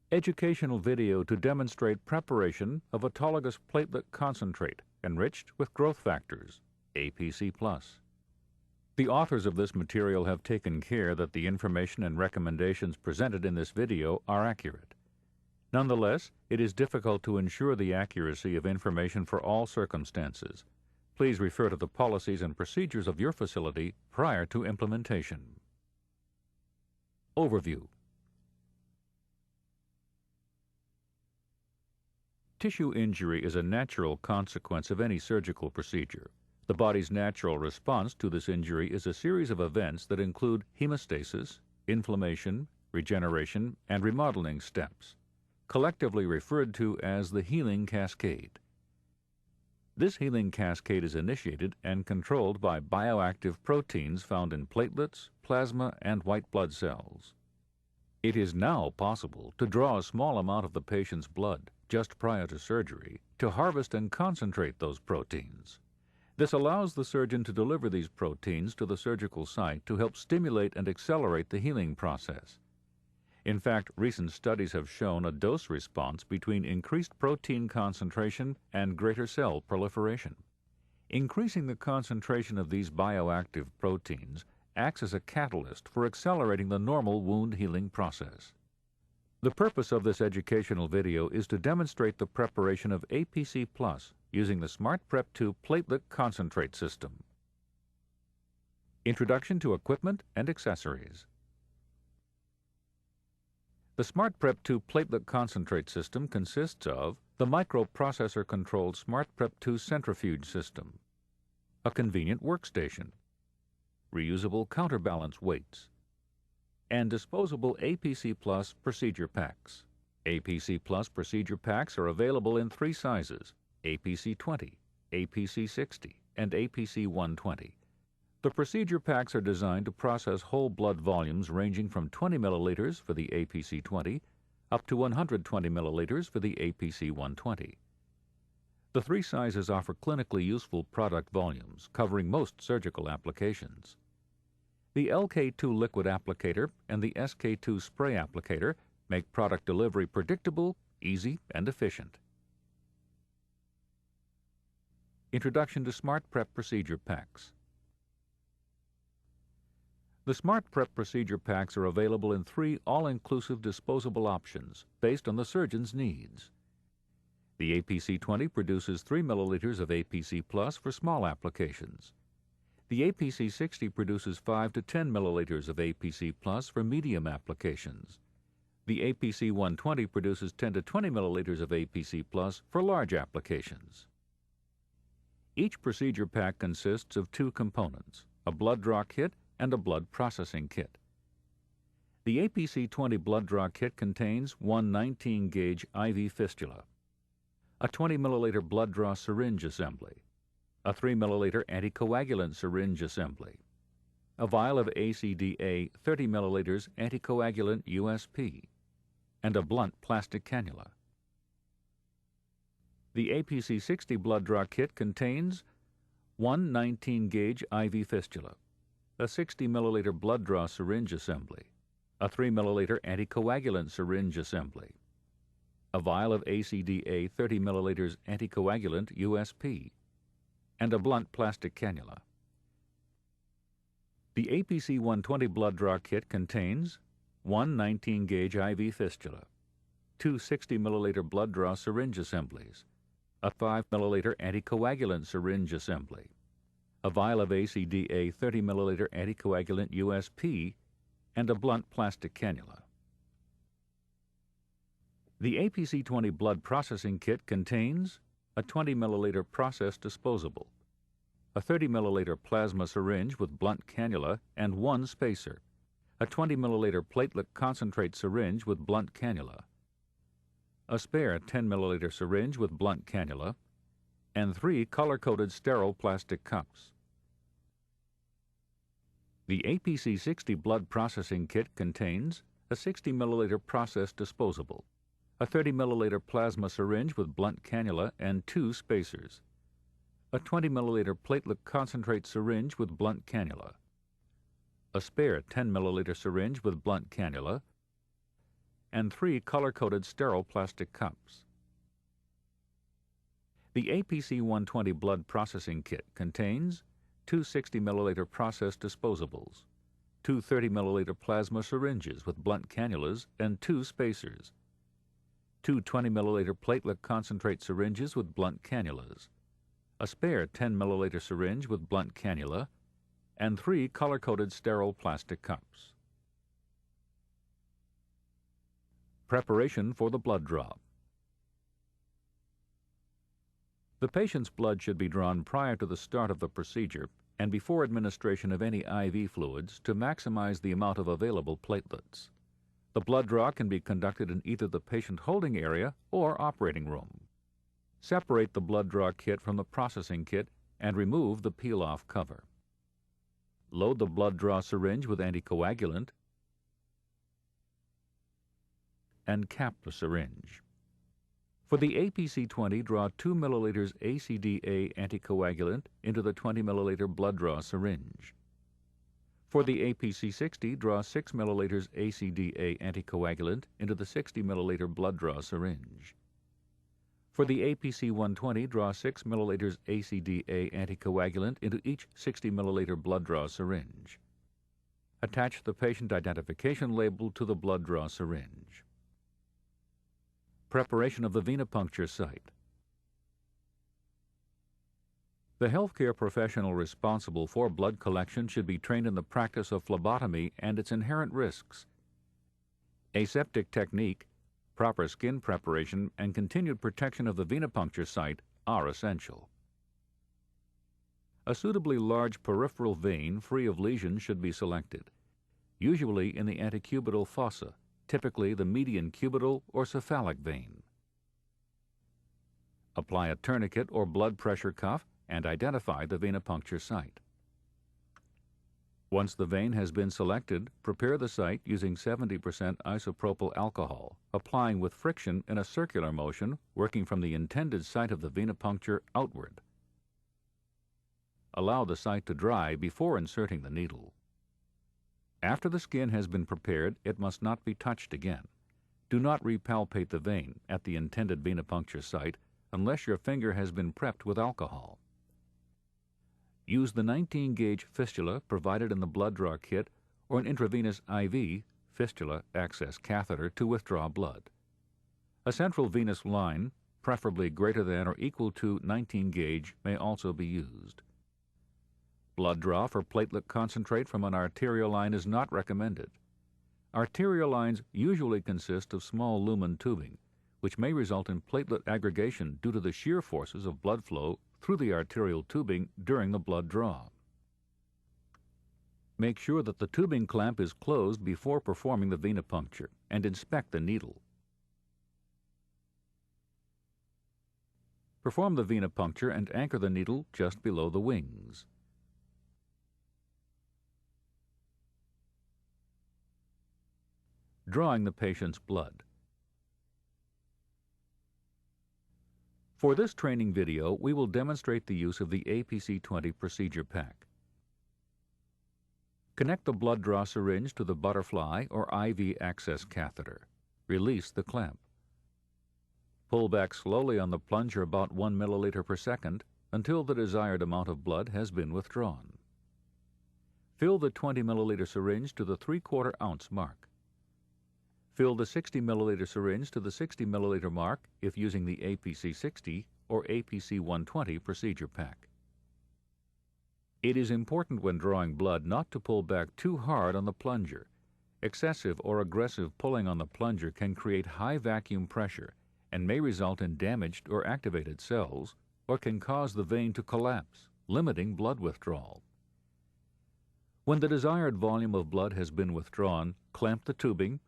Educational video to demonstrate preparation of autologous platelet concentrate enriched with growth factors, APC+. The authors of this material have taken care that the information and recommendations presented in this video are accurate. Nonetheless, it is difficult to ensure the accuracy of information for all circumstances. Please refer to the policies and procedures of your facility prior to implementation. Overview. Tissue injury is a natural consequence of any surgical procedure. The body's natural response to this injury is a series of events that include hemostasis, inflammation, regeneration, and remodeling steps, collectively referred to as the healing cascade. This healing cascade is initiated and controlled by bioactive proteins found in platelets, plasma, and white blood cells. It is now possible to draw a small amount of the patient's blood just prior to surgery to harvest and concentrate those proteins. This allows the surgeon to deliver these proteins to the surgical site to help stimulate and accelerate the healing process. In fact, recent studies have shown a dose response between increased protein concentration and greater cell proliferation. Increasing the concentration of these bioactive proteins acts as a catalyst for accelerating the normal wound healing process. The purpose of this educational video is to demonstrate the preparation of APC+ using the SmartPrep2 platelet concentrate system. Introduction to equipment and accessories. The SmartPrep2 platelet concentrate system consists of the microprocessor-controlled SmartPrep2 centrifuge system, a convenient workstation, reusable counterbalance weights, and disposable APC+ procedure packs. APC+ procedure packs are available in 3 sizes: APC 20, APC 60, and APC 120. The procedure packs are designed to process whole blood volumes ranging from 20 milliliters for the APC 20 up to 120 milliliters for the APC 120. The 3 sizes offer clinically useful product volumes covering most surgical applications. The LK2 liquid applicator and the SK2 spray applicator make product delivery predictable, easy, and efficient. Introduction to SmartPrep procedure packs. The SmartPrep procedure packs are available in 3 all-inclusive disposable options based on the surgeon's needs. The APC 20 produces 3 milliliters of APC+ for small applications. The APC 60 produces 5 to 10 milliliters of APC+ for medium applications. The APC 120 produces 10 to 20 milliliters of APC+ for large applications. Each procedure pack consists of 2 components, a blood draw kit and a blood processing kit. The APC 20 blood draw kit contains one 19-gauge IV fistula, a 20 milliliter blood draw syringe assembly, a 3 milliliter anticoagulant syringe assembly, a vial of ACDA 30 milliliters anticoagulant USP, and a blunt plastic cannula. The APC 60 blood draw kit contains one 19-gauge IV fistula, a 60 milliliter blood draw syringe assembly, a 3 milliliter anticoagulant syringe assembly, a vial of ACDA 30 milliliters anticoagulant USP, and a blunt plastic cannula. The APC 120 blood draw kit contains one 19-gauge IV fistula, 2 60 milliliter blood draw syringe assemblies, a 5 milliliter anticoagulant syringe assembly, a vial of ACDA 30 milliliter anticoagulant USP, and a blunt plastic cannula. The APC 20 blood processing kit contains a 20 milliliter process disposable, a 30 milliliter plasma syringe with blunt cannula and 1 spacer, a 20 milliliter platelet concentrate syringe with blunt cannula, a spare 10 milliliter syringe with blunt cannula, and 3 color-coded sterile plastic cups. The APC 60 blood processing kit contains a 60 milliliter process disposable, a 30 milliliter plasma syringe with blunt cannula and 2 spacers, a 20 milliliter platelet concentrate syringe with blunt cannula, a spare 10 milliliter syringe with blunt cannula, and 3 color-coded sterile plastic cups. The APC-120 blood processing kit contains 2 60 milliliter process disposables, 2 30 milliliter plasma syringes with blunt cannulas and 2 spacers, 2 20 milliliter platelet concentrate syringes with blunt cannulas, a spare 10 milliliter syringe with blunt cannula, and 3 color-coded sterile plastic cups. Preparation for the blood draw. The patient's blood should be drawn prior to the start of the procedure and before administration of any IV fluids to maximize the amount of available platelets. The blood draw can be conducted in either the patient holding area or operating room. Separate the blood draw kit from the processing kit and remove the peel-off cover. Load the blood draw syringe with anticoagulant and cap the syringe. For the APC-20, draw 2 milliliters ACDA anticoagulant into the 20 milliliter blood draw syringe. For the APC-60, draw 6 milliliters ACDA anticoagulant into the 60 milliliter blood draw syringe. For the APC-120, draw 6 milliliters ACDA anticoagulant into each 60 milliliter blood draw syringe. Attach the patient identification label to the blood draw syringe. Preparation of the venipuncture site. The healthcare professional responsible for blood collection should be trained in the practice of phlebotomy and its inherent risks. Aseptic technique, proper skin preparation, and continued protection of the venipuncture site are essential. A suitably large peripheral vein free of lesions should be selected, usually in the antecubital fossa, typically the median cubital or cephalic vein. Apply a tourniquet or blood pressure cuff and identify the venipuncture site. Once the vein has been selected, prepare the site using 70% isopropyl alcohol, applying with friction in a circular motion, working from the intended site of the venipuncture outward. Allow the site to dry before inserting the needle. After the skin has been prepared, it must not be touched again. Do not repalpate the vein at the intended venipuncture site unless your finger has been prepped with alcohol. Use the 19-gauge fistula provided in the blood draw kit or an intravenous IV fistula access catheter to withdraw blood. A central venous line, preferably greater than or equal to 19-gauge, may also be used. Blood draw for platelet concentrate from an arterial line is not recommended. Arterial lines usually consist of small lumen tubing, which may result in platelet aggregation due to the shear forces of blood flow through the arterial tubing during the blood draw. Make sure that the tubing clamp is closed before performing the venipuncture and inspect the needle. Perform the venipuncture and anchor the needle just below the wings. Drawing the patient's blood. For this training video, we will demonstrate the use of the APC-20 procedure pack. Connect the blood draw syringe to the butterfly or IV access catheter. Release the clamp. Pull back slowly on the plunger about 1 milliliter per second until the desired amount of blood has been withdrawn. Fill the 20 milliliter syringe to the 3/4 ounce mark. Fill the 60 milliliter syringe to the 60 milliliter mark if using the APC-60 or APC-120 procedure pack. It is important when drawing blood not to pull back too hard on the plunger. Excessive or aggressive pulling on the plunger can create high vacuum pressure and may result in damaged or activated cells, or can cause the vein to collapse, limiting blood withdrawal. When the desired volume of blood has been withdrawn, clamp the tubing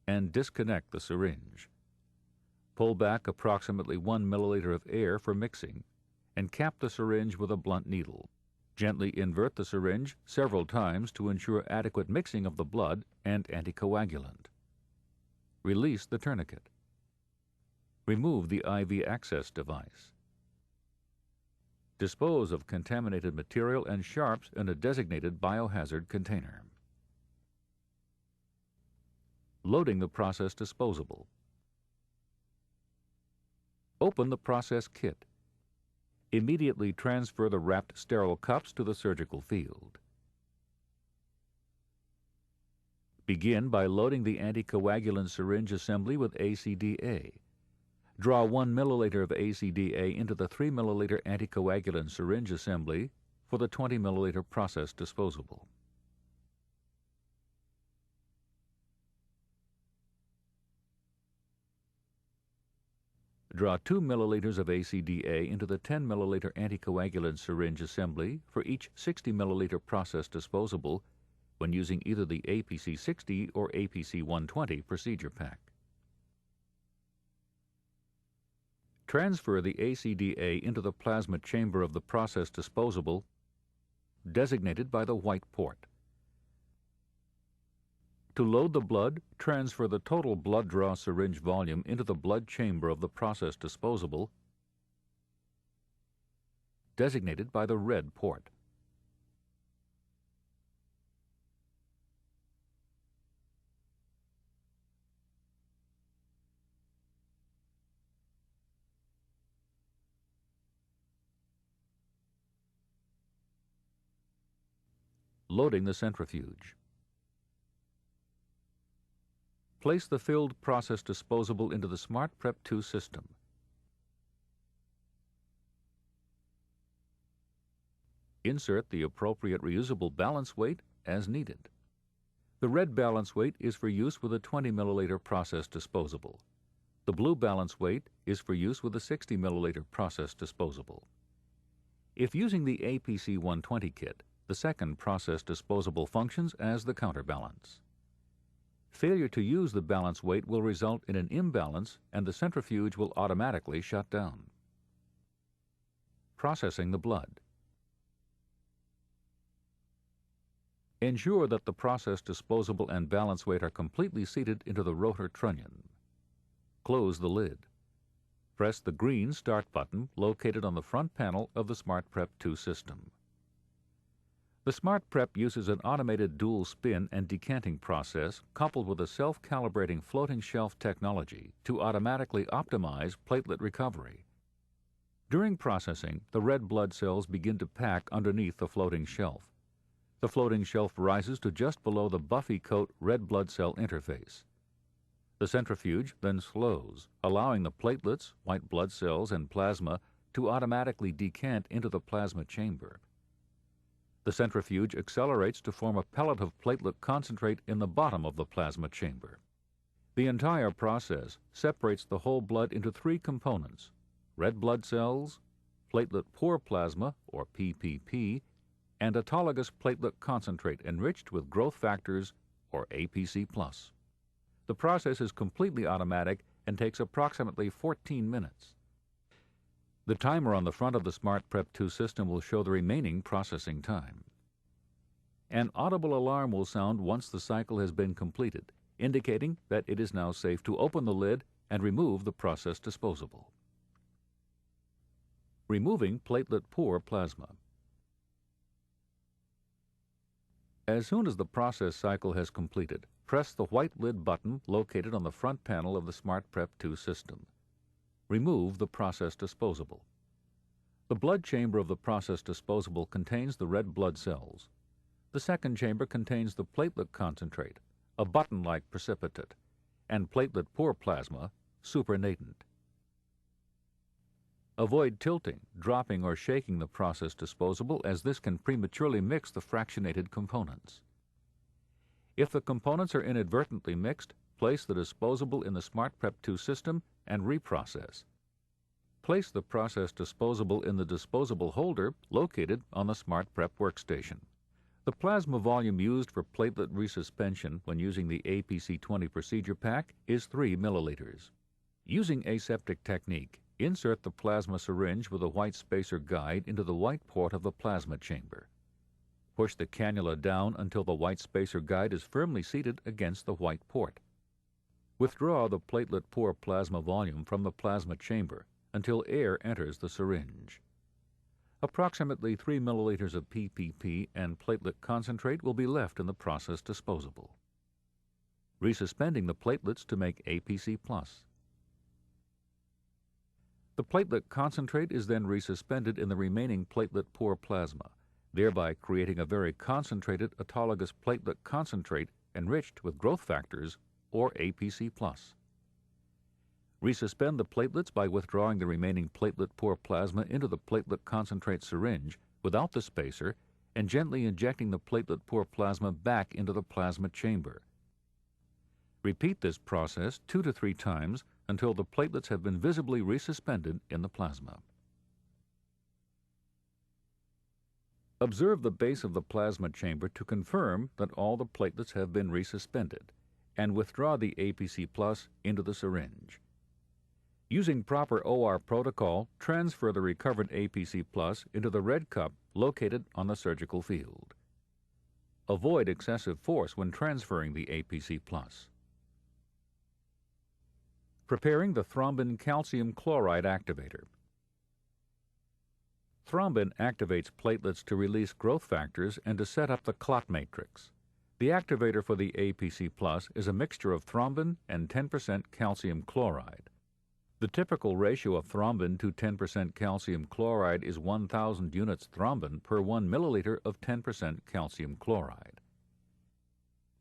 and disconnect the syringe. Pull back approximately 1 milliliter of air for mixing and cap the syringe with a blunt needle. Gently invert the syringe several times to ensure adequate mixing of the blood and anticoagulant. Release the tourniquet. Remove the IV access device. Dispose of contaminated material and sharps in a designated biohazard container. Loading the process disposable. Open the process kit. Immediately transfer the wrapped sterile cups to the surgical field. Begin by loading the anticoagulant syringe assembly with ACDA. Draw 1 milliliter of ACDA into the 3 milliliter anticoagulant syringe assembly for the 20 milliliter process disposable. Draw 2 milliliters of ACDA into the 10 milliliter anticoagulant syringe assembly for each 60 milliliter process disposable when using either the APC-60 or APC-120 procedure pack. Transfer the ACDA into the plasma chamber of the process disposable designated by the white port. To load the blood, transfer the total blood draw syringe volume into the blood chamber of the process disposable designated by the red port. Loading the centrifuge. Place the filled process disposable into the Smart Prep 2 system. Insert the appropriate reusable balance weight as needed. The red balance weight is for use with a 20 milliliter process disposable. The blue balance weight is for use with a 60 milliliter process disposable. If using the APC 120 kit, the second process disposable functions as the counterbalance. Failure to use the balance weight will result in an imbalance and the centrifuge will automatically shut down. Processing the blood. Ensure that the process disposable and balance weight are completely seated into the rotor trunnion. Close the lid. Press the green Start button located on the front panel of the Smart Prep 2 system. The Smart Prep uses an automated dual spin and decanting process coupled with a self-calibrating floating shelf technology to automatically optimize platelet recovery. During processing, the red blood cells begin to pack underneath the floating shelf. The floating shelf rises to just below the buffy coat red blood cell interface. The centrifuge then slows, allowing the platelets, white blood cells, and plasma to automatically decant into the plasma chamber. The centrifuge accelerates to form a pellet of platelet concentrate in the bottom of the plasma chamber. The entire process separates the whole blood into 3 components: red blood cells, platelet poor plasma, or PPP, and autologous platelet concentrate enriched with growth factors, or APC+. The process is completely automatic and takes approximately 14 minutes. The timer on the front of the Smart Prep 2 system will show the remaining processing time. An audible alarm will sound once the cycle has been completed, indicating that it is now safe to open the lid and remove the process disposable. Removing platelet-poor plasma. As soon as the process cycle has completed, press the white lid button located on the front panel of the Smart Prep 2 system. Remove the process disposable. The blood chamber of the process disposable contains the red blood cells. The second chamber contains the platelet concentrate, a button-like precipitate, and platelet-poor plasma, supernatant. Avoid tilting, dropping, or shaking the process disposable, as this can prematurely mix the fractionated components. If the components are inadvertently mixed, place the disposable in the Smart Prep 2 system and reprocess. Place the process disposable in the disposable holder located on the Smart Prep workstation. The plasma volume used for platelet resuspension when using the APC-20 procedure pack is 3 milliliters. Using aseptic technique, insert the plasma syringe with a white spacer guide into the white port of the plasma chamber. Push the cannula down until the white spacer guide is firmly seated against the white port. Withdraw the platelet-poor plasma volume from the plasma chamber until air enters the syringe. Approximately 3 milliliters of PPP and platelet concentrate will be left in the process disposable. resuspending the platelets to make APC+. The platelet concentrate is then resuspended in the remaining platelet-poor plasma, thereby creating a very concentrated autologous platelet concentrate enriched with growth factors, or APC+. Resuspend the platelets by withdrawing the remaining platelet-poor plasma into the platelet concentrate syringe without the spacer and gently injecting the platelet-poor plasma back into the plasma chamber. Repeat this process 2 to 3 times until the platelets have been visibly resuspended in the plasma. Observe the base of the plasma chamber to confirm that all the platelets have been resuspended, and withdraw the APC+ into the syringe. Using proper OR protocol, transfer the recovered APC+ into the red cup located on the surgical field. Avoid excessive force when transferring the APC+. Preparing the thrombin calcium chloride activator. Thrombin activates platelets to release growth factors and to set up the clot matrix. The activator for the APC+ is a mixture of thrombin and 10% calcium chloride. The typical ratio of thrombin to 10% calcium chloride is 1,000 units thrombin per 1 milliliter of 10% calcium chloride.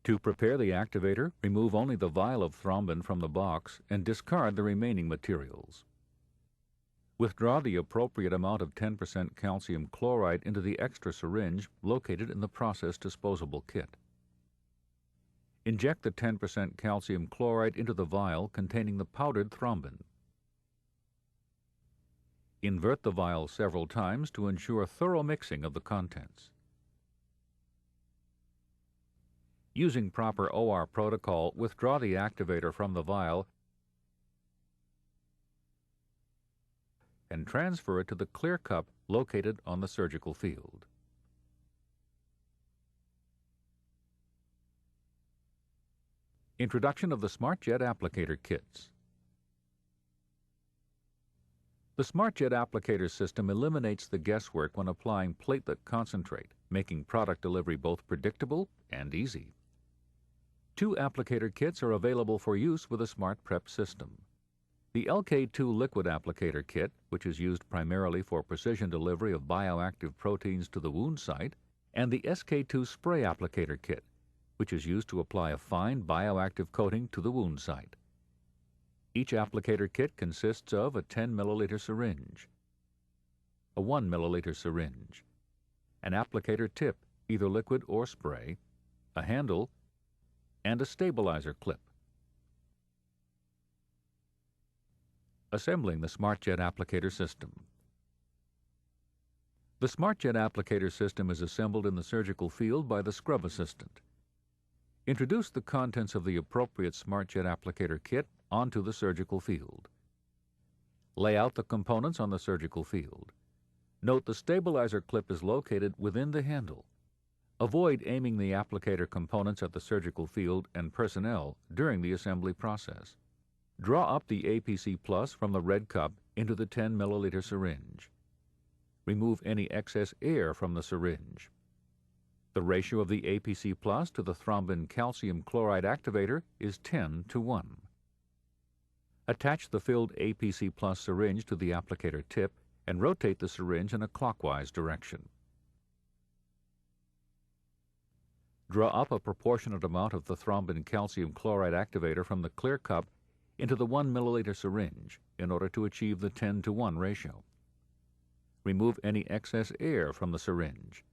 To prepare the activator, remove only the vial of thrombin from the box and discard the remaining materials. Withdraw the appropriate amount of 10% calcium chloride into the extra syringe located in the process disposable kit. Inject the 10% calcium chloride into the vial containing the powdered thrombin. Invert the vial several times to ensure thorough mixing of the contents. Using proper OR protocol, withdraw the activator from the vial and transfer it to the clear cup located on the surgical field. Introduction of the SmartJet applicator kits. The SmartJet applicator system eliminates the guesswork when applying platelet concentrate, making product delivery both predictable and easy. 2 applicator kits are available for use with a SmartPrep system. The LK2 liquid applicator kit, which is used primarily for precision delivery of bioactive proteins to the wound site, and the SK2 spray applicator kit, which is used to apply a fine bioactive coating to the wound site. Each applicator kit consists of a 10 milliliter syringe, a 1 milliliter syringe, an applicator tip, either liquid or spray, a handle, and a stabilizer clip. Assembling the SmartJet applicator system. The SmartJet applicator system is assembled in the surgical field by the scrub assistant. Introduce the contents of the appropriate SmartJet applicator kit onto the surgical field. Lay out the components on the surgical field. Note the stabilizer clip is located within the handle. Avoid aiming the applicator components at the surgical field and personnel during the assembly process. Draw up the APC+ from the red cup into the 10 milliliter syringe. Remove any excess air from the syringe. The ratio of the APC+ to the thrombin calcium chloride activator is 10 to 1. Attach the filled APC+ syringe to the applicator tip and rotate the syringe in a clockwise direction. Draw up a proportionate amount of the thrombin calcium chloride activator from the clear cup into the 1 milliliter syringe in order to achieve the 10 to 1 ratio. Remove any excess air from the syringe.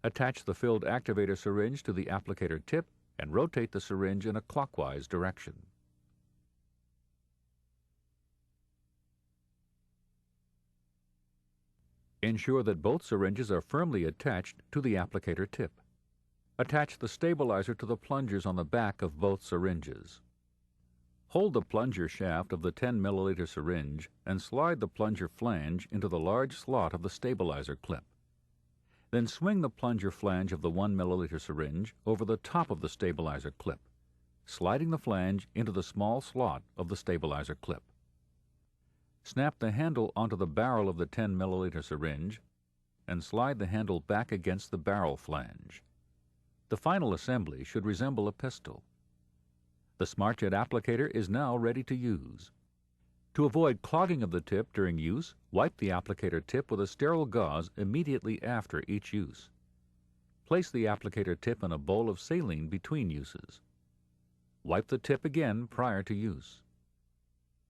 Attach the filled activator syringe to the applicator tip and rotate the syringe in a clockwise direction. Ensure that both syringes are firmly attached to the applicator tip. Attach the stabilizer to the plungers on the back of both syringes. Hold the plunger shaft of the 10 milliliter syringe and slide the plunger flange into the large slot of the stabilizer clip. Then swing the plunger flange of the 1 milliliter syringe over the top of the stabilizer clip, sliding the flange into the small slot of the stabilizer clip. Snap the handle onto the barrel of the 10 milliliter syringe and slide the handle back against the barrel flange. The final assembly should resemble a pistol. The SmartJet applicator is now ready to use. To avoid clogging of the tip during use, wipe the applicator tip with a sterile gauze immediately after each use. Place the applicator tip in a bowl of saline between uses. Wipe the tip again prior to use.